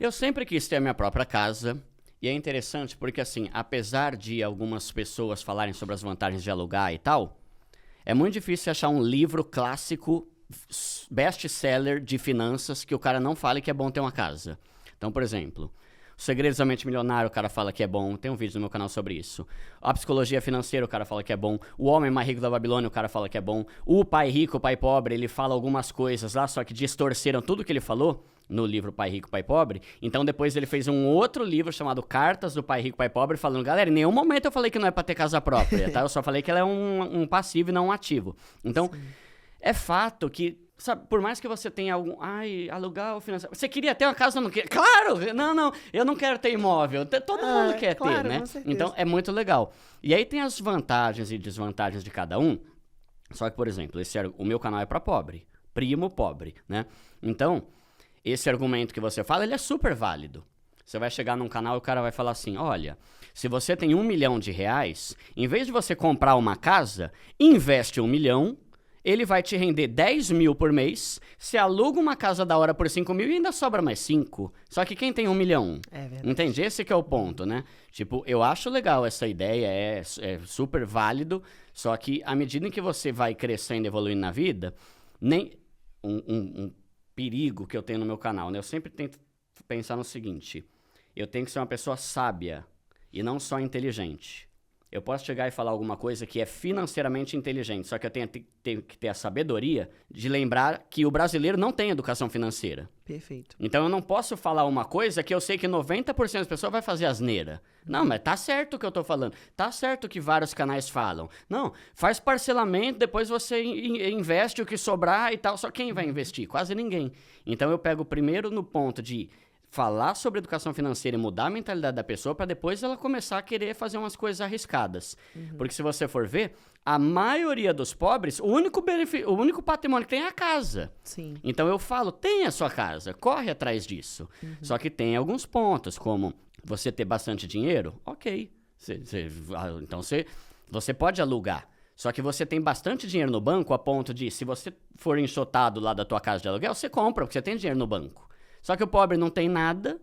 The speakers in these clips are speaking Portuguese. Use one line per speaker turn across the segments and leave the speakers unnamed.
Eu sempre quis ter a minha própria casa. E é interessante porque, assim, apesar de algumas pessoas falarem sobre as vantagens de alugar e tal, é muito difícil achar um livro clássico, best-seller de finanças, que o cara não fale que é bom ter uma casa. Então, por exemplo, O Segredo da Mente Milionário, o cara fala que é bom. Tem um vídeo no meu canal sobre isso. A Psicologia Financeira, o cara fala que é bom. O Homem Mais Rico da Babilônia, o cara fala que é bom. O Pai Rico, o Pai Pobre, ele fala algumas coisas lá, só que distorceram tudo que ele falou no livro Pai Rico, Pai Pobre. Então depois ele fez um outro livro chamado Cartas do Pai Rico, Pai Pobre, falando, galera, em nenhum momento eu falei que não é pra ter casa própria, tá? Eu só falei que ela é um passivo e não um ativo. Então, é fato que, sabe, por mais que você tenha algum... Ai, alugar ou financiar... Você queria ter uma casa ou não quer? Claro! Não, eu não quero ter imóvel. Todo mundo quer ter, né? Então, é muito legal. E aí tem as vantagens e desvantagens de cada um. Só que, por exemplo, o meu canal é pra pobre. Primo pobre, né? Então, esse argumento que você fala, ele é super válido. Você vai chegar num canal e o cara vai falar assim, olha, se você tem R$1 milhão, em vez de você comprar uma casa, investe R$1 milhão, ele vai te render 10 mil por mês, você aluga uma casa da hora por 5 mil e ainda sobra mais 5. Só que quem tem 1 milhão?
É verdade.
Entende? Esse que é o ponto, né? Tipo, eu acho legal essa ideia, é super válido, só que à medida em que você vai crescendo e evoluindo na vida, nem um perigo que eu tenho no meu canal, né? Eu sempre tento pensar no seguinte, eu tenho que ser uma pessoa sábia e não só inteligente. Eu posso chegar e falar alguma coisa que é financeiramente inteligente, só que eu tenho que ter a sabedoria de lembrar que o brasileiro não tem educação financeira.
Perfeito.
Então eu não posso falar uma coisa que eu sei que 90% das pessoas vai fazer asneira. Não, mas tá certo o que eu tô falando. Tá certo o que vários canais falam. Não, faz parcelamento, depois você investe o que sobrar e tal. Só quem vai investir? Quase ninguém. Então eu pego primeiro no ponto de falar sobre educação financeira e mudar a mentalidade da pessoa para depois ela começar a querer fazer umas coisas arriscadas. Porque se você for ver, a maioria dos pobres, o único patrimônio que tem é a casa.
Sim.
Então eu falo, tenha a sua casa, corre atrás disso. Só que tem alguns pontos, como você ter bastante dinheiro, ok. Então você pode alugar. Só que você tem bastante dinheiro no banco a ponto de, se você for enxotado lá da tua casa de aluguel, você compra, porque você tem dinheiro no banco. Só que o pobre não tem nada,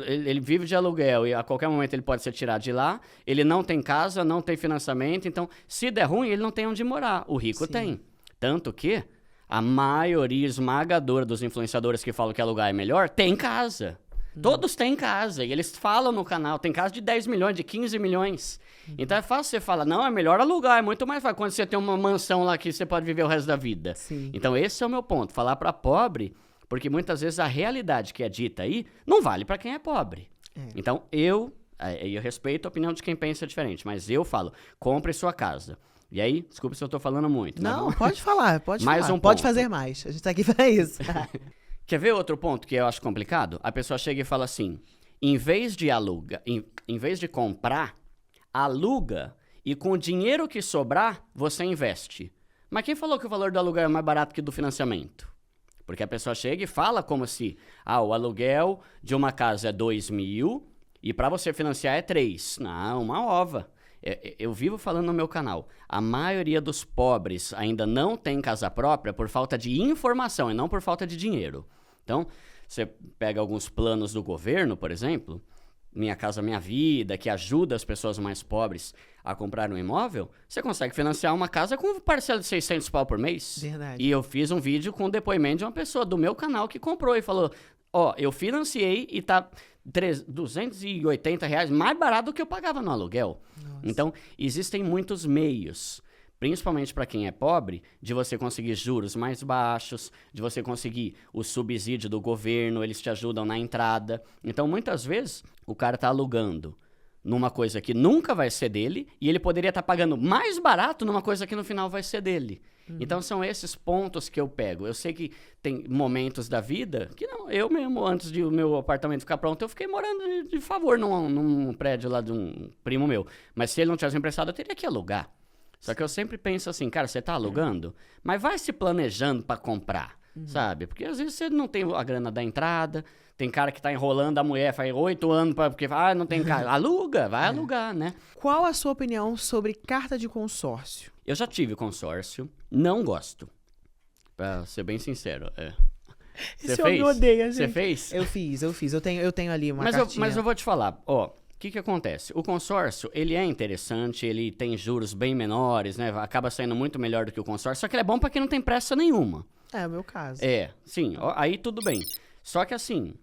ele vive de aluguel e a qualquer momento ele pode ser tirado de lá, ele não tem casa, não tem financiamento, então se der ruim ele não tem onde morar, o rico tem. Tanto que a maioria esmagadora dos influenciadores que falam que alugar é melhor, tem casa. Todos têm casa, e eles falam no canal, tem casa de 10 milhões, de 15 milhões. Então é fácil você falar, não, é melhor alugar, é muito mais fácil quando você tem uma mansão lá que você pode viver o resto da vida.
Sim.
Então esse é o meu ponto, falar para pobre... Porque muitas vezes a realidade que é dita aí não vale para quem é pobre. Então, eu respeito a opinião de quem pensa diferente, mas eu falo, compre sua casa. E aí, desculpa se eu tô falando muito.
Não,
né?
pode falar, pode
Mais
falar.
um
Pode
ponto.
fazer mais. A gente tá aqui pra isso.
Quer ver outro ponto que eu acho complicado? A pessoa chega e fala assim, em vez de comprar, aluga e com o dinheiro que sobrar, você investe. Mas quem falou que o valor do aluguel é mais barato que do financiamento? Porque a pessoa chega e fala como se, o aluguel de uma casa é 2 mil e para você financiar é 3. Não, uma ova. Eu vivo falando no meu canal, a maioria dos pobres ainda não tem casa própria por falta de informação e não por falta de dinheiro. Então, você pega alguns planos do governo, por exemplo, Minha Casa Minha Vida, que ajuda as pessoas mais pobres a comprar um imóvel, você consegue financiar uma casa com parcela de 600 pau por mês.
Verdade.
E eu fiz um vídeo com o depoimento de uma pessoa do meu canal que comprou e falou, eu financiei e tá R$280 mais barato do que eu pagava no aluguel.
Nossa.
Então, existem muitos meios, principalmente para quem é pobre, de você conseguir juros mais baixos, de você conseguir o subsídio do governo, eles te ajudam na entrada. Então, muitas vezes, o cara tá alugando numa coisa que nunca vai ser dele e ele poderia estar pagando mais barato numa coisa que no final vai ser dele. Então, são esses pontos que eu pego. Eu sei que tem momentos da vida que não, eu mesmo, antes de o meu apartamento ficar pronto, eu fiquei morando de favor num prédio lá de um primo meu. Mas se ele não tivesse emprestado, eu teria que alugar. Só que eu sempre penso assim, cara, você tá alugando, mas vai se planejando pra comprar, sabe? Porque às vezes você não tem a grana da entrada, tem cara que tá enrolando a mulher faz 8 anos porque não tem casa. Aluga, vai alugar, né?
Qual a sua opinião sobre carta de consórcio?
Eu já tive consórcio, não gosto, pra ser bem sincero. Você
Esse homem
fez?
odeia, gente.
Você fez?
Eu fiz. Eu tenho ali uma
Mas
cartinha.
eu vou te falar, ó, o que acontece? O consórcio, ele é interessante, ele tem juros bem menores, né? Acaba saindo muito melhor do que o consórcio, só que ele é bom pra quem não tem pressa nenhuma.
É o meu caso.
Sim, ó, aí tudo bem. Só que assim,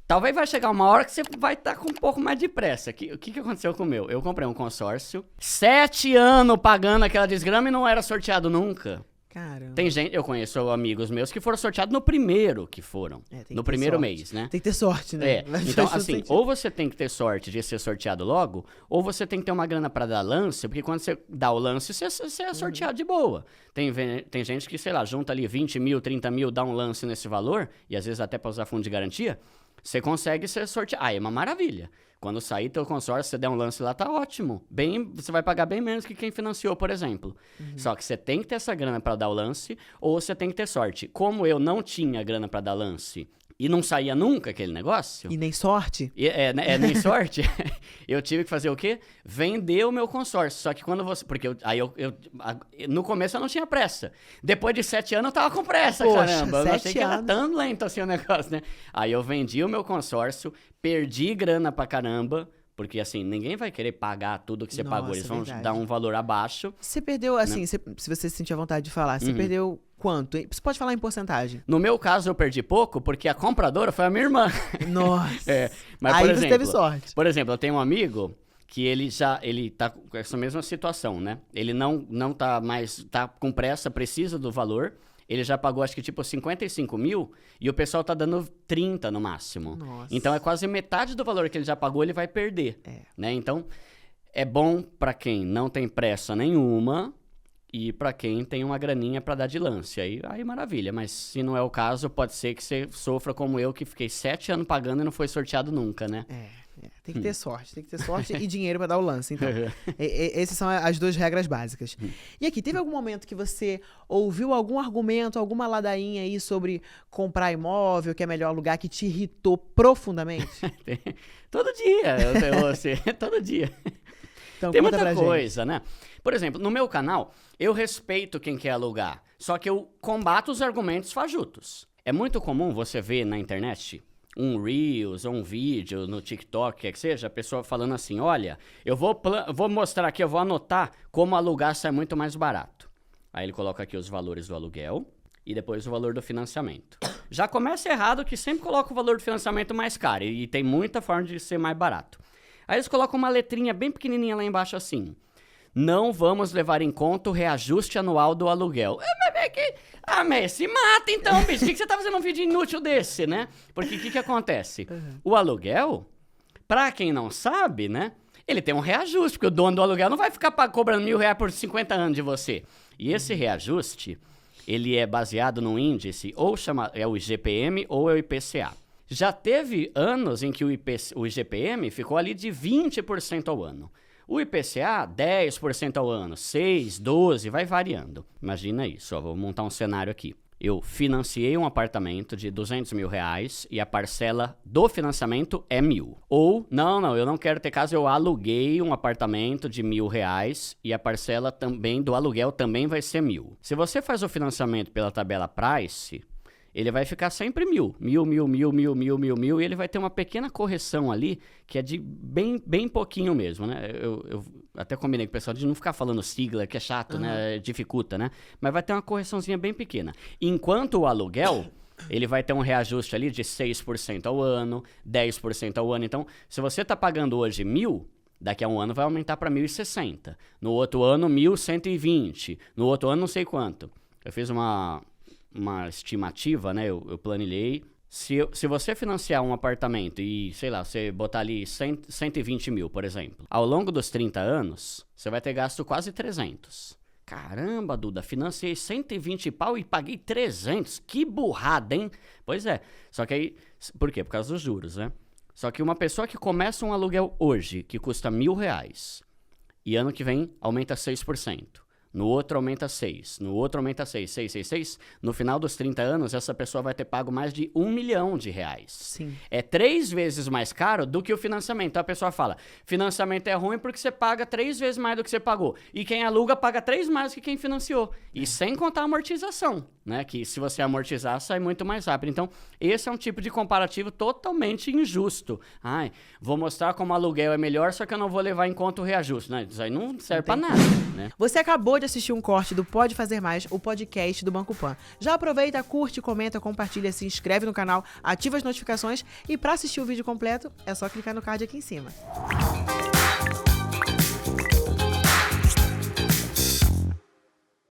talvez vai chegar uma hora que você vai estar com um pouco mais de pressa. O que aconteceu com o meu? Eu comprei um consórcio, 7 anos pagando aquela desgrama e não era sorteado nunca.
Caramba.
Tem gente, eu conheço amigos meus que foram sorteados no primeiro que foram.
Tem que
No
ter
primeiro
sorte.
mês, né?
Tem que ter sorte, né?
Então, assim, ou você tem que ter sorte de ser sorteado logo, ou você tem que ter uma grana pra dar lance, porque quando você dá o lance, você é sorteado de boa. Tem gente que, sei lá, junta ali 20 mil, 30 mil, dá um lance nesse valor, e às vezes até pra usar fundo de garantia, você consegue ser sorteado. Ah, é uma maravilha. Quando sair teu consórcio, você der um lance lá, tá ótimo. Você vai pagar bem menos que quem financiou, por exemplo. Só que você tem que ter essa grana pra dar o lance, ou você tem que ter sorte. Como eu não tinha grana pra dar lance e não saía nunca aquele negócio,
E nem sorte?
nem sorte, eu tive que fazer o quê? Vender o meu consórcio. Só que quando você... Porque no começo eu não tinha pressa. Depois de 7 anos eu tava com pressa,
Poxa,
caramba. Eu não achei
7
que era
anos.
tão lento assim o negócio, né? Aí eu vendi o meu consórcio, perdi grana pra caramba, porque assim, ninguém vai querer pagar tudo que você
Nossa,
pagou. Eles vão
verdade.
dar um valor abaixo.
Você perdeu, assim, se você sentir a vontade de falar, você perdeu quanto? Você pode falar em porcentagem?
No meu caso, eu perdi pouco, porque a compradora foi a minha irmã.
Nossa.
Mas,
Aí
por
você
exemplo,
teve sorte.
Por exemplo, eu tenho um amigo que ele tá com essa mesma situação, né? Ele não tá mais, tá com pressa, precisa do valor. Ele já pagou, acho que tipo 55 mil, e o pessoal tá dando 30 no máximo.
Nossa.
Então é quase metade do valor que ele já pagou, ele vai perder. Né? Então, é bom pra quem não tem pressa nenhuma e pra quem tem uma graninha pra dar de lance. Aí maravilha, mas se não é o caso, pode ser que você sofra como eu, que fiquei 7 anos pagando e não foi sorteado nunca, né?
Tem que ter sorte e dinheiro pra dar o lance, então. Essas são as 2 regras básicas. E aqui, teve algum momento que você ouviu algum argumento, alguma ladainha aí sobre comprar imóvel, que é melhor lugar, que te irritou profundamente?
Todo dia, eu ouço, todo dia.
Então,
Tem
conta
muita
pra
coisa, né? Por exemplo, no meu canal, eu respeito quem quer alugar, só que eu combato os argumentos fajutos. É muito comum você ver na internet um Reels ou um vídeo no TikTok, quer que seja, a pessoa falando assim, olha, eu vou mostrar aqui, eu vou anotar como alugar sai muito mais barato. Aí ele coloca aqui os valores do aluguel e depois o valor do financiamento. Já começa errado que sempre coloca o valor do financiamento mais caro e tem muita forma de ser mais barato. Aí eles colocam uma letrinha bem pequenininha lá embaixo assim, não vamos levar em conta o reajuste anual do aluguel. Mas se mata então, bicho. Por que você tá fazendo um vídeo inútil desse, né? Porque o que acontece? O aluguel, pra quem não sabe, né? Ele tem um reajuste, porque o dono do aluguel não vai ficar cobrando R$1.000 por 50 anos de você. E esse reajuste, ele é baseado num índice, ou é o IGPM ou é o IPCA. Já teve anos em que o IGPM ficou ali de 20% ao ano. O IPCA, 10% ao ano, 6%, 12%, vai variando. Imagina isso, ó, vou montar um cenário aqui. Eu financiei um apartamento de R$200 mil e a parcela do financiamento é 1.000. Ou, não, eu não quero ter casa, eu aluguei um apartamento de R$1.000 e a parcela também do aluguel também vai ser 1.000. Se você faz o financiamento pela tabela Price, ele vai ficar sempre 1.000, 1.000, e ele vai ter uma pequena correção ali, que é de bem pouquinho mesmo, né? Eu até combinei com o pessoal de não ficar falando sigla, que é chato, né? Dificulta, né? Mas vai ter uma correçãozinha bem pequena. Enquanto o aluguel, ele vai ter um reajuste ali de 6% ao ano, 10% ao ano. Então, se você tá pagando hoje 1.000, daqui a um ano vai aumentar para 1.060. No outro ano, 1.120. No outro ano, não sei quanto. Eu fiz uma estimativa, né? Eu planilhei. Se você financiar um apartamento e, sei lá, você botar ali 120 mil, por exemplo, ao longo dos 30 anos, você vai ter gasto quase 300. Caramba, Duda, financiei 120 pau e paguei 300. Que burrada, hein? Pois é. Só que aí... Por quê? Por causa dos juros, né? Só que uma pessoa que começa um aluguel hoje, que custa R$1.000, e ano que vem aumenta 6%. no outro aumenta 6, no outro aumenta 6, 6, 6, 6. No final dos 30 anos, essa pessoa vai ter pago mais de R$1 milhão.
Sim.
É 3 vezes mais caro do que o financiamento. Então a pessoa fala, financiamento é ruim porque você paga 3 vezes mais do que você pagou. E quem aluga paga 3 mais do que quem financiou. E sem contar a amortização, né? Que se você amortizar, sai muito mais rápido. Então, esse é um tipo de comparativo totalmente injusto. Ai, vou mostrar como aluguel é melhor, só que eu não vou levar em conta o reajuste. Né? Isso aí não serve pra nada, né?
Você acabou de assistir um corte do Pode Fazer Mais, o podcast do Banco Pan. Já aproveita, curte, comenta, compartilha, se inscreve no canal, ativa as notificações e para assistir o vídeo completo é só clicar no card aqui em cima.